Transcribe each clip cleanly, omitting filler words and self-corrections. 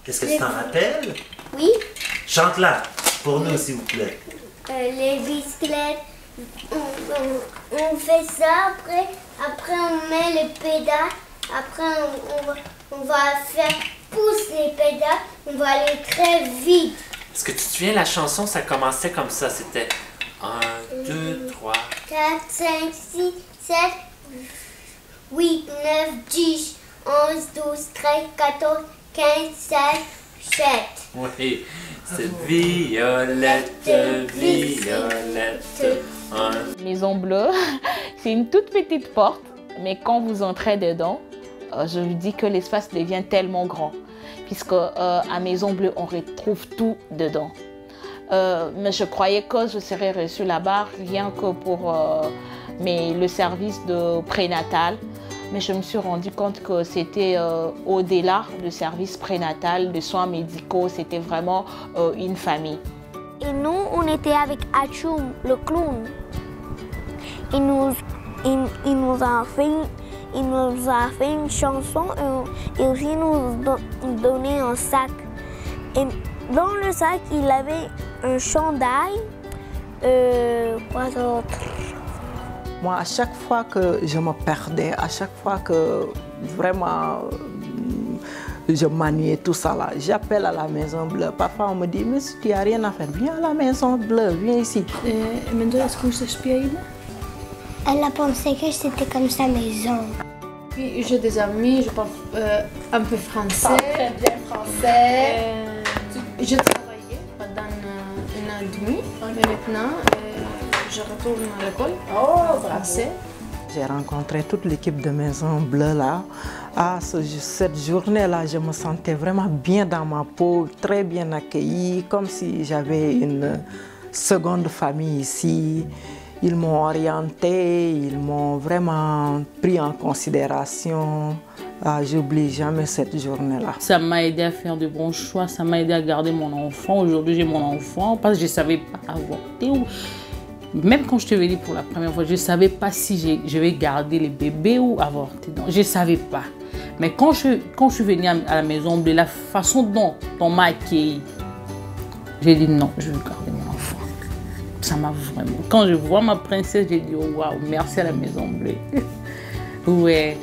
Qu'est-ce que tu t'en rappelles? Oui. Chante-la pour nous, s'il vous plaît. Les bicyclettes, on fait ça, après on met les pédales, après on va faire pousser les pédales, on va aller très vite. Est-ce que tu te souviens, la chanson, ça commençait comme ça, c'était 1, 2, 3... 4, 5, 6, 7, 8, 9, 10, 11, 12, 13, 14, 15, 16, 7. Oui, c'est Violette, Violette. Maison Bleue, c'est une toute petite porte, mais quand vous entrez dedans, je vous dis que l'espace devient tellement grand, puisque à Maison Bleue, on retrouve tout dedans. Mais je croyais que je serais reçue là-bas rien que pour le service de prénatal. Mais je me suis rendu compte que c'était au-delà du service prénatal, de soins médicaux, c'était vraiment une famille. Et nous, on était avec Achoum, le clown. Il nous a fait une chanson et aussi nous donné un sac. Et dans le sac, il avait un chandail, quoi d'autre? Moi, à chaque fois que je me perdais, à chaque fois que vraiment je maniais tout ça là, j'appelle à la Maison Bleue. Parfois on me dit, mais si tu n'as rien à faire, viens à la Maison Bleue, viens ici. Men du, est-ce que je t'explique? Elle a pensé que c'était comme sa maison. Puis j'ai des amis, je parle un peu français. Très bien français. Je travaillais pendant 1 an et demi, mais maintenant je retourne à l'école. Oh, français. J'ai rencontré toute l'équipe de Maison Bleue là. Cette journée-là, je me sentais vraiment bien dans ma peau, très bien accueillie, comme si j'avais une seconde famille ici. Ils m'ont orienté, ils m'ont vraiment pris en considération. J'oublie jamais cette journée-là. Ça m'a aidé à faire de bons choix, ça m'a aidé à garder mon enfant. Aujourd'hui, j'ai mon enfant parce que je ne savais pas avorter. Même quand je te venais pour la première fois, je ne savais pas si je vais garder les bébés ou avorter. Donc, je ne savais pas. Mais quand je suis venue à la Maison Bleue, la façon dont on m'a accueilli, j'ai dit non, je veux garder mon enfant. Ça m'a vraiment... Quand je vois ma princesse, j'ai dit oh, waouh, merci à la Maison Bleue. Ouais,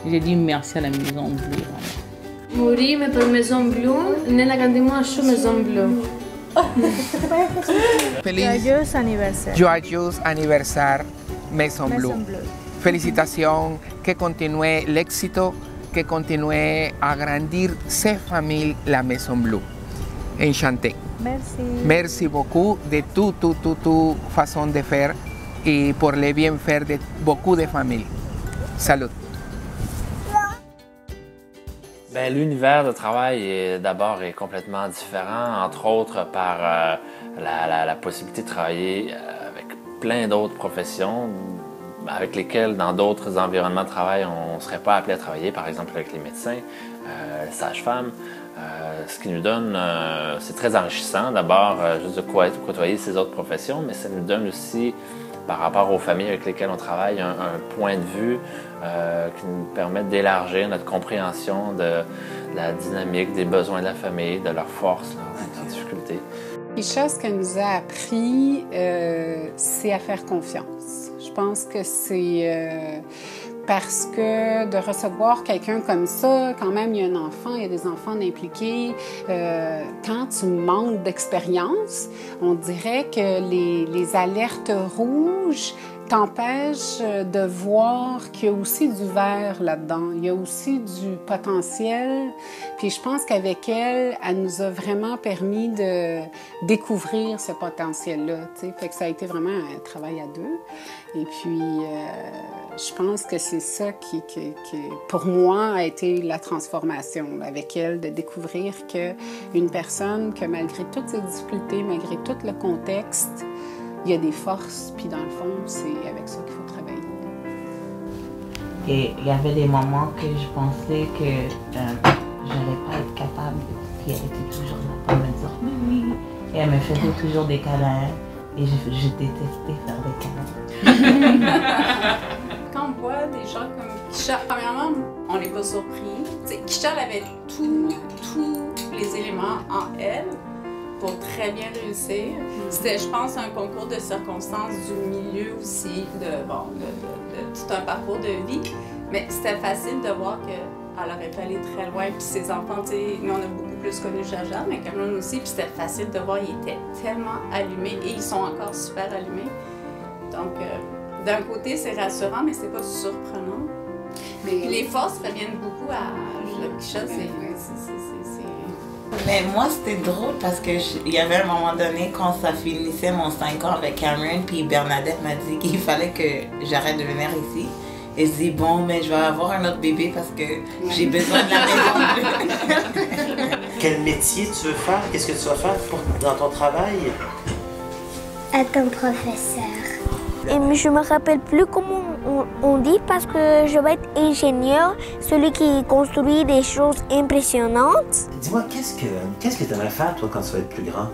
j'ai dit merci à la Maison Bleue. Morì per Maison Bleue, nella grandissima Maison Bleue. Joyeux anniversaire. Joyeux anniversaire, Maison Bleue. Felicitación, que continúe el éxito, que continúe a agrandir ces familles, la Maison Bleue. Enchanté. Merci. Merci beaucoup de tu façon de faire et pour le bien faire de beaucoup de familles. Salut. L'univers de travail est complètement différent, entre autres par la possibilité de travailler avec plein d'autres professions avec lesquelles, dans d'autres environnements de travail, on ne serait pas appelé à travailler, par exemple avec les médecins, les sages-femmes. Ce qui nous donne, c'est très enrichissant d'abord juste de côtoyer ces autres professions, mais ça nous donne aussi, par rapport aux familles avec lesquelles on travaille, un point de vue qui nous permet d'élargir notre compréhension de la dynamique, des besoins de la famille, de leurs forces, leurs difficultés. Une chose qu'elle nous a appris, c'est à faire confiance. Je pense que c'est parce que de recevoir quelqu'un comme ça, quand même, il y a un enfant, il y a des enfants impliqués. Quand tu manques d'expérience, on dirait que les alertes rouges t'empêchent de voir qu'il y a aussi du vert là-dedans. Il y a aussi du potentiel. Puis je pense qu'avec elle, elle nous a vraiment permis de découvrir ce potentiel-là. Fait que ça a été vraiment un travail à deux. Et puis, je pense que c'est ça qui, pour moi, a été la transformation avec elle, de découvrir qu'une personne que malgré toutes ses difficultés, malgré tout le contexte, il y a des forces, puis dans le fond, c'est avec ça qu'il faut travailler. Et il y avait des moments que je pensais que je n'allais pas être capable, puis elle était toujours là pour me dire oui. Et elle me faisait toujours des câlins, et je détestais faire des câlins. Quand on voit des gens comme Kisha, premièrement, on n'est pas surpris. Kisha, elle avait tout les éléments en elle pour très bien réussir. C'était, je pense, un concours de circonstances du milieu aussi, de tout un parcours de vie. Mais c'était facile de voir qu'elle aurait pu aller très loin. Puis ses enfants, tu sais, nous on a beaucoup plus connu Jaja, mais Cameron aussi. Puis c'était facile de voir, ils étaient tellement allumés et ils sont encore super allumés. Donc, d'un côté, c'est rassurant, mais c'est pas surprenant. Mais les forces reviennent beaucoup à Quichotte. Mais moi, c'était drôle parce que il y avait un moment donné, quand ça finissait mon 5 ans avec Cameron, puis Bernadette m'a dit qu'il fallait que j'arrête de venir ici. Et je dis, bon, mais je vais avoir un autre bébé parce que j'ai besoin de la maison. Quel métier tu veux faire? Qu'est-ce que tu vas faire dans ton travail? Être un professeur. Et je me rappelle plus comment on dit parce que je vais être ingénieur, celui qui construit des choses impressionnantes. Dis-moi, qu'est-ce que tu aimerais faire, toi, quand tu vas être plus grand?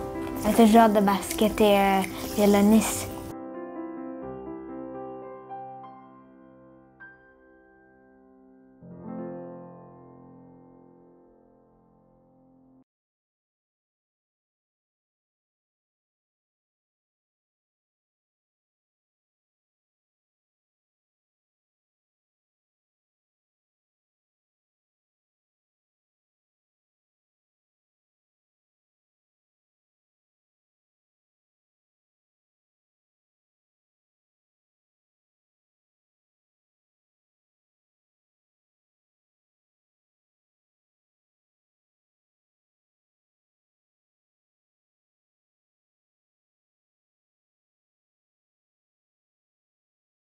Être joueur de basket et violoniste.